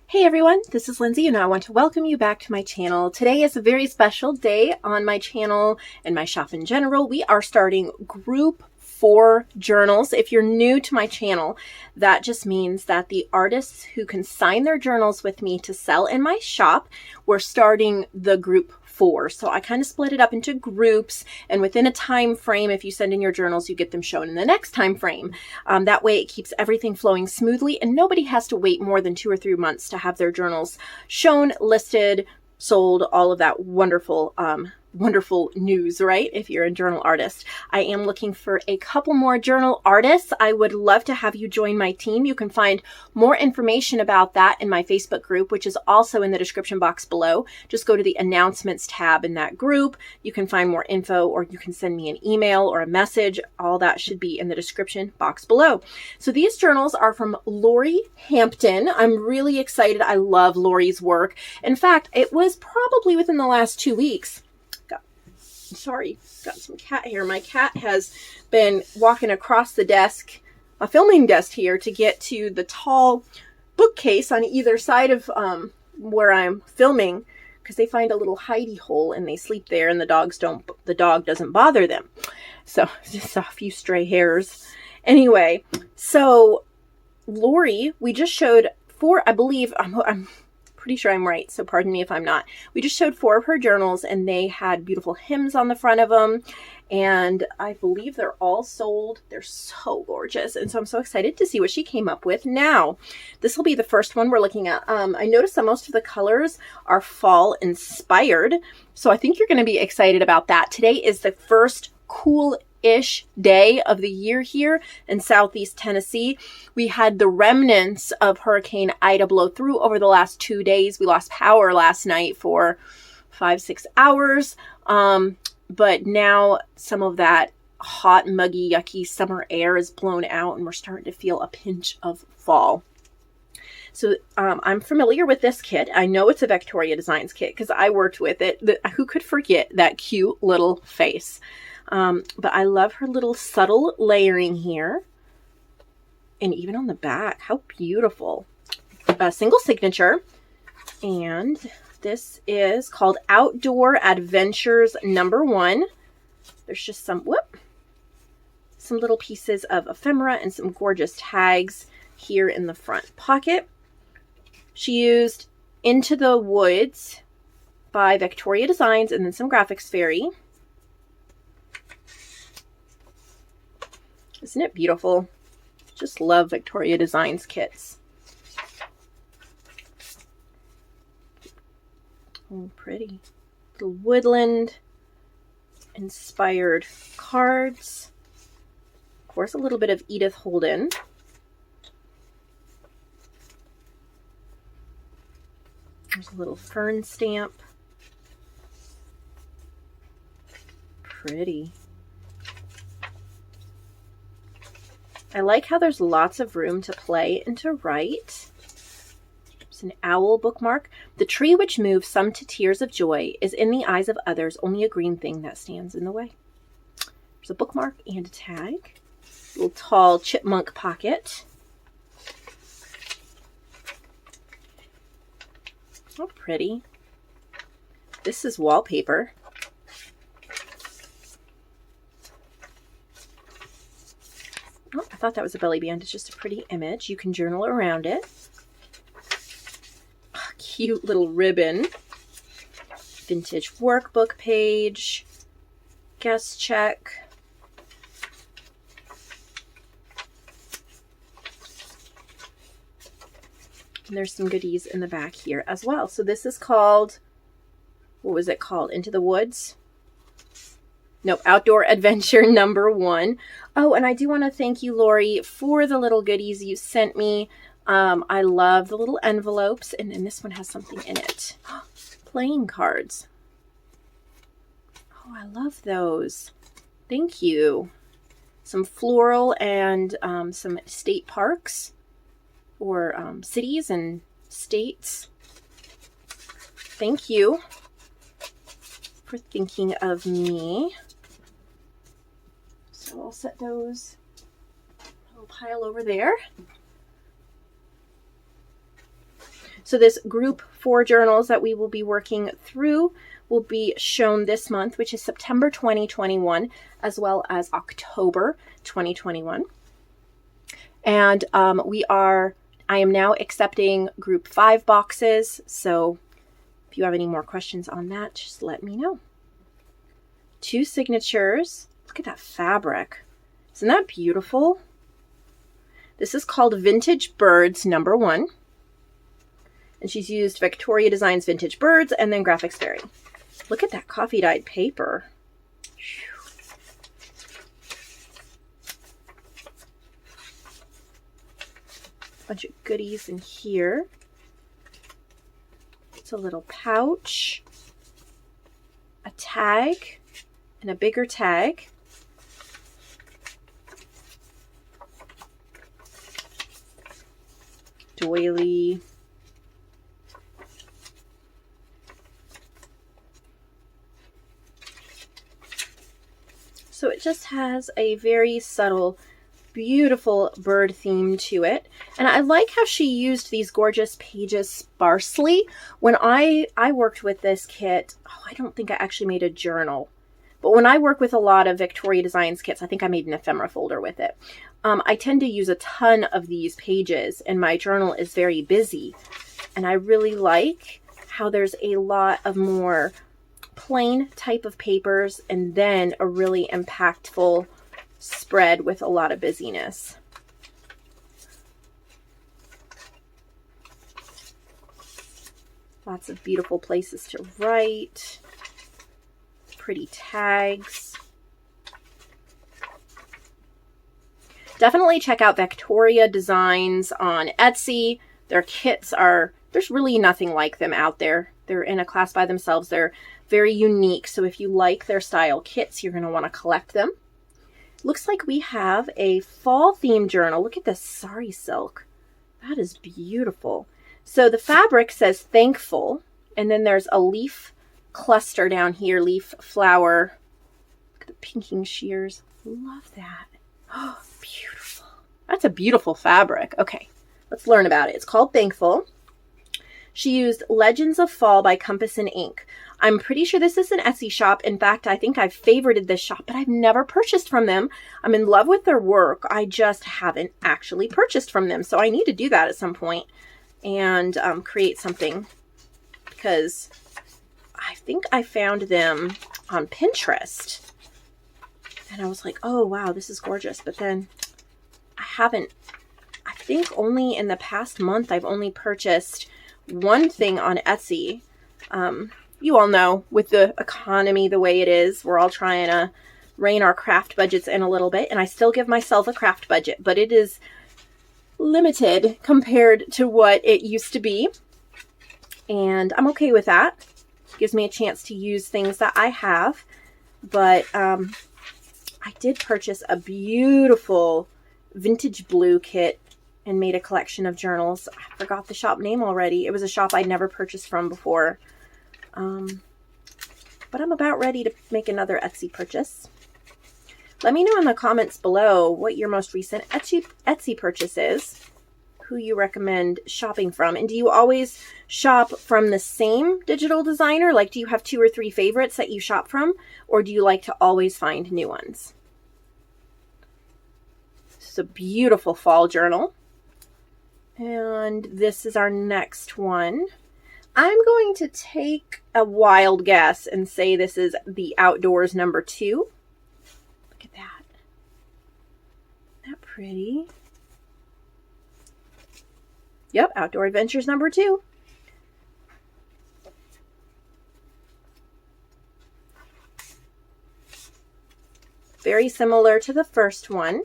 Hey everyone, this is Lindsay and I want to welcome you back to my channel. Today is a very special day on my channel and my shop in general. We are starting group 4 journals. If you're new to my channel, that just means that the artists who can sign their journals with me to sell in my shop, we're starting the group 4. So I kind of split it up into groups, and within a time frame, if you send in your journals, you get them shown in the next time frame. That way it keeps everything flowing smoothly and nobody has to wait more than 2 or 3 months to have their journals shown, listed, sold, all of that wonderful wonderful news, right? If you're a journal artist. I am looking for a couple more journal artists. I would love to have you join my team. You can find more information about that in my Facebook group, which is also in the description box below. Just go to the announcements tab in that group. You can find more info, or you can send me an email or a message. All that should be in the description box below. So these journals are from Lori Hampton. I'm really excited. I love Lori's work. In fact, it was probably within the last 2 weeks. Sorry, got some cat hair. My cat has been walking across the desk, a filming desk here, to get to the tall bookcase on either side of where I'm filming, because they find a little hidey hole and they sleep there, and the dog doesn't bother them. So just a few stray hairs. Anyway, so Lori, we just showed 4, I believe, I'm pretty sure I'm right, so pardon me if I'm not. We just showed 4 of her journals, and they had beautiful hymns on the front of them, and I believe they're all sold. They're so gorgeous, and so I'm so excited to see what she came up with. Now, this will be the first one we're looking at. I noticed that most of the colors are fall inspired, so I think you're going to be excited about that. Today is the first cool-ish day of the year here in Southeast Tennessee. We had the remnants of Hurricane Ida blow through over the last 2 days. We lost power last night for 5-6 hours. But now some of that hot, muggy, yucky summer air is blown out, and we're starting to feel a pinch of fall. So I'm familiar with this kit. I know it's a Victoria Designs kit because I worked with it. Who could forget that cute little face? But I love her little subtle layering here. And even on the back, how beautiful. A single signature. And this is called Outdoor Adventures #1. There's just some little pieces of ephemera and some gorgeous tags here in the front pocket. She used Into the Woods by Victoria Designs and then some Graphics Fairy. Isn't it beautiful? Just love Victoria Designs kits. Oh, pretty. Little woodland inspired cards. Of course, a little bit of Edith Holden. There's a little fern stamp. Pretty. I like how there's lots of room to play and to write. It's an owl bookmark. The tree which moves some to tears of joy is in the eyes of others only a green thing that stands in the way. There's a bookmark and a tag. A little tall chipmunk pocket. Oh, pretty. This is wallpaper. Oh, I thought that was a belly band. It's just a pretty image. You can journal around it. Oh, cute little ribbon. Vintage workbook page. Guest check. And there's some goodies in the back here as well. So this is called, what was it called? Into the Woods? Nope, Outdoor Adventure #1. Oh, and I do want to thank you, Lori, for the little goodies you sent me. I love the little envelopes, and then this one has something in it. Playing cards. Oh, I love those. Thank you. Some floral and some state parks, or cities and states. Thank you for thinking of me. So I'll set those, a little pile over there. So this group 4 journals that we will be working through will be shown this month, which is September 2021, as well as October 2021. And I am now accepting group 5 boxes. So if you have any more questions on that, just let me know. 2 signatures. Look at that fabric. Isn't that beautiful? This is called Vintage Birds number 1. And she's used Victoria Designs Vintage Birds and then Graphics Berry. Look at that coffee dyed paper. Bunch of goodies in here. It's a little pouch, a tag, and a bigger tag. Doily. So it just has a very subtle, beautiful bird theme to it. And I like how she used these gorgeous pages sparsely. When I worked with this kit, I don't think I actually made a journal. But when I work with a lot of Victoria Designs kits, I think I made an ephemera folder with it. I tend to use a ton of these pages, and my journal is very busy. And I really like how there's a lot of more plain type of papers and then a really impactful spread with a lot of busyness. Lots of beautiful places to write. Pretty tags. Definitely check out Victoria Designs on Etsy. Their kits there's really nothing like them out there. They're in a class by themselves. They're very unique. So if you like their style kits, you're going to want to collect them. Looks like we have a fall theme journal. Look at this sari silk. That is beautiful. So the fabric says thankful. And then there's a leaf cluster down here, leaf flower. Look at the pinking shears. Love that. Oh, beautiful. That's a beautiful fabric. Okay, let's learn about it. It's called Thankful. She used Legends of Fall by Compass and Ink. I'm pretty sure this is an Etsy shop. In fact, I think I've favorited this shop, but I've never purchased from them. I'm in love with their work. I just haven't actually purchased from them. So I need to do that at some point and create something, because I think I found them on Pinterest. And I was like, oh, wow, this is gorgeous. But then I think only in the past month, I've only purchased one thing on Etsy. You all know, with the economy the way it is, we're all trying to rein our craft budgets in a little bit. And I still give myself a craft budget, but it is limited compared to what it used to be. And I'm okay with that. Gives me a chance to use things that I have. But I did purchase a beautiful vintage blue kit and made a collection of journals. I forgot the shop name already. It was a shop I'd never purchased from before. But I'm about ready to make another Etsy purchase. Let me know in the comments below what your most recent Etsy purchase is, who you recommend shopping from. And do you always shop from the same digital designer? Like, do you have 2 or 3 favorites that you shop from? Or do you like to always find new ones? This is a beautiful fall journal. And this is our next one. I'm going to take a wild guess and say this is the Outdoors number 2. Look at that. Isn't that pretty? Yep, Outdoor Adventures number 2. Very similar to the first one.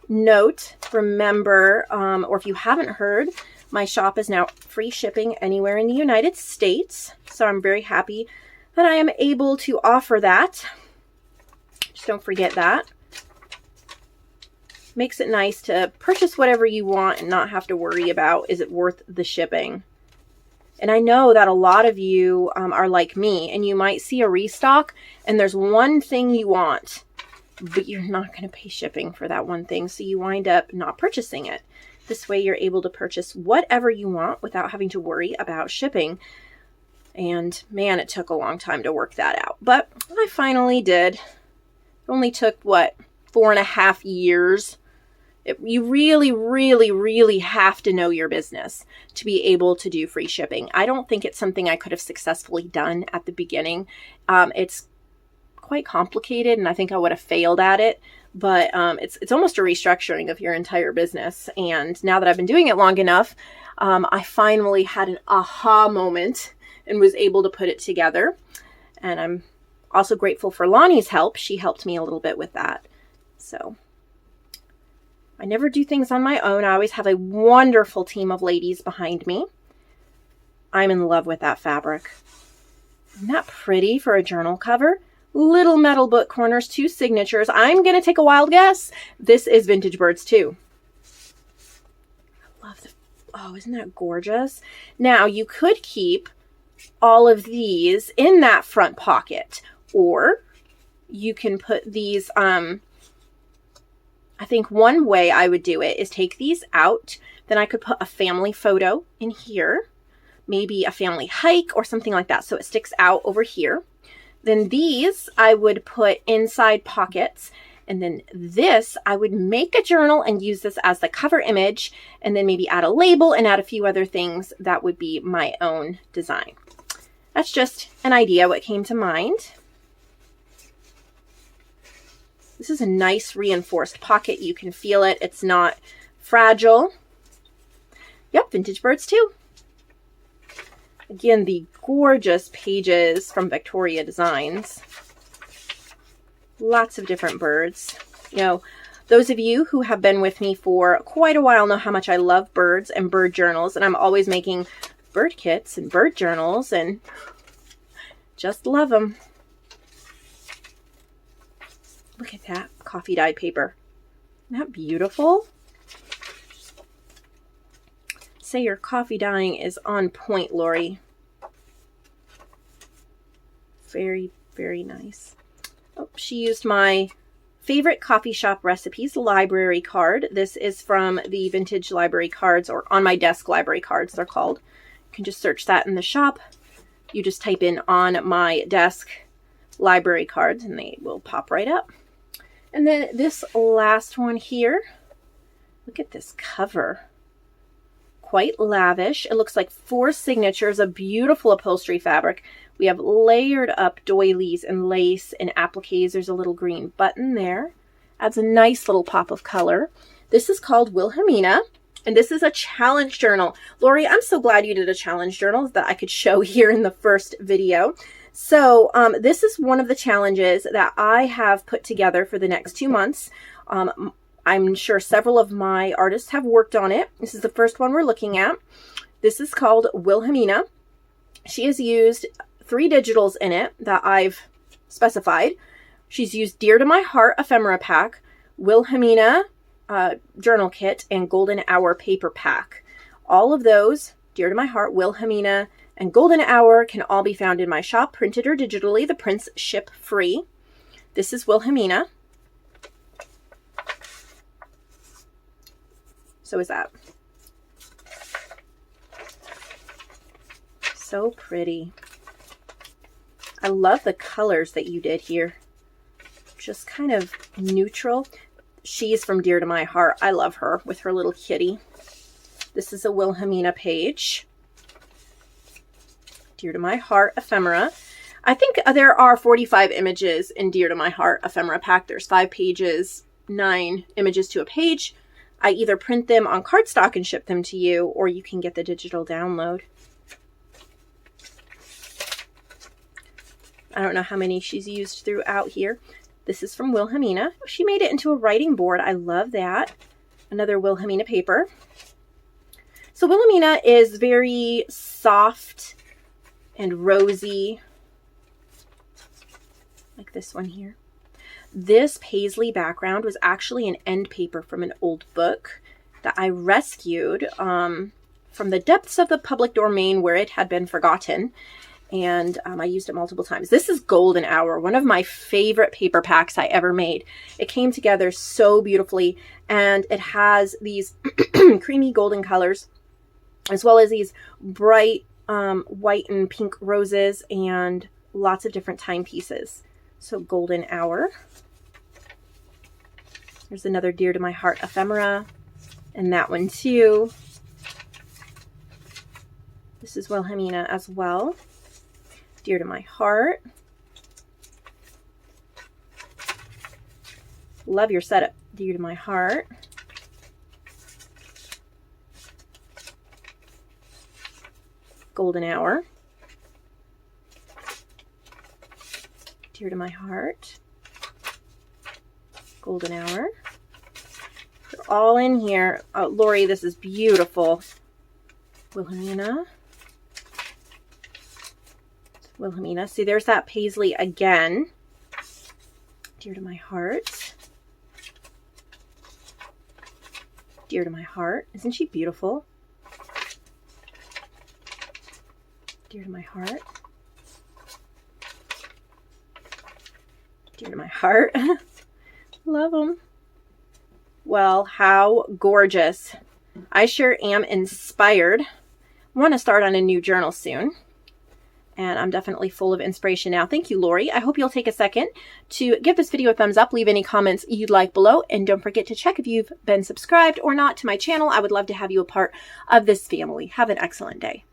Note, remember, or if you haven't heard, my shop is now free shipping anywhere in the United States. So I'm very happy that I am able to offer that. Just don't forget that. Makes it nice to purchase whatever you want and not have to worry about, is it worth the shipping? And I know that a lot of you are like me, and you might see a restock and there's one thing you want but you're not going to pay shipping for that one thing. So you wind up not purchasing it. This way you're able to purchase whatever you want without having to worry about shipping. And man, it took a long time to work that out, but I finally did. It only took, what, 4.5 years. You really, really, really have to know your business to be able to do free shipping. I don't think it's something I could have successfully done at the beginning. It's quite complicated, and I think I would have failed at it. But it's almost a restructuring of your entire business. And now that I've been doing it long enough, I finally had an aha moment and was able to put it together. And I'm also grateful for Lonnie's help. She helped me a little bit with that. So I never do things on my own. I always have a wonderful team of ladies behind me. I'm in love with that fabric. Isn't that pretty for a journal cover? Little metal book corners, 2 signatures. I'm going to take a wild guess. This is Vintage Birds too. I love the, oh, isn't that gorgeous? Now you could keep all of these in that front pocket, or you can put these, I think one way I would do it is take these out. Then I could put a family photo in here, maybe a family hike or something like that, so it sticks out over here. Then these I would put inside pockets. And then this, I would make a journal and use this as the cover image, and then maybe add a label and add a few other things. That would be my own design. That's just an idea, what came to mind. This is a nice reinforced pocket. You can feel it. It's not fragile. Yep, Vintage Birds too. Again, the gorgeous pages from Victoria Designs. Lots of different birds. You know, those of you who have been with me for quite a while know how much I love birds and bird journals. And I'm always making bird kits and bird journals and just love them. Look at that coffee dyed paper. Isn't that beautiful? Say your coffee dyeing is on point, Lori. Very, very nice. Oh, she used my favorite coffee shop recipes library card. This is from the Vintage Library Cards, or On My Desk library cards, they're called. You can just search that in the shop. You just type in On My Desk library cards and they will pop right up. And then this last one here, look at this cover. Quite lavish. It looks like 4 signatures, a beautiful upholstery fabric. We have layered up doilies and lace and appliques. There's a little green button there. Adds a nice little pop of color. This is called Wilhelmina, and this is a challenge journal. Lori, I'm so glad you did a challenge journal that I could show here in the first video. So this is one of the challenges that I have put together for the next 2 months. I'm sure several of my artists have worked on it. This is the first one we're looking at. This is called Wilhelmina. She has used 3 digitals in it that I've specified. She's used Dear to My Heart ephemera pack, Wilhelmina journal kit, and Golden Hour paper pack. All of those, Dear to My Heart, Wilhelmina, and Golden Hour, can all be found in my shop, printed or digitally. The prints ship free. This is Wilhelmina. So is that. So pretty. I love the colors that you did here. Just kind of neutral. She's from Dear to My Heart. I love her with her little kitty. This is a Wilhelmina page. Dear to My Heart ephemera. I think there are 45 images in Dear to My Heart ephemera pack. There's 5 pages, 9 images to a page. I either print them on cardstock and ship them to you, or you can get the digital download. I don't know how many she's used throughout here. This is from Wilhelmina. She made it into a writing board. I love that. Another Wilhelmina paper. So Wilhelmina is very soft and rosy, like this one here. This paisley background was actually an end paper from an old book that I rescued from the depths of the public domain where it had been forgotten. and I used it multiple times. This is Golden Hour, one of my favorite paper packs I ever made. It came together so beautifully, and it has these creamy golden colors, as well as these bright white and pink roses, and lots of different timepieces. So Golden Hour. There's another dear to my heart ephemera, and that one too. This is Wilhelmina as well. Dear to my heart. Love your setup. Dear to my heart. Golden Hour. Dear to my heart. Golden Hour. They're all in here. Oh, Lori, this is beautiful. Wilhelmina. Wilhelmina. See, there's that paisley again. Dear to my heart. Dear to my heart. Isn't she beautiful? Dear to my heart. Dear to my heart. Love them. Well, how gorgeous. I sure am inspired. I want to start on a new journal soon. And I'm definitely full of inspiration now. Thank you, Lori. I hope you'll take a second to give this video a thumbs up, leave any comments you'd like below, and don't forget to check if you've been subscribed or not to my channel. I would love to have you a part of this family. Have an excellent day.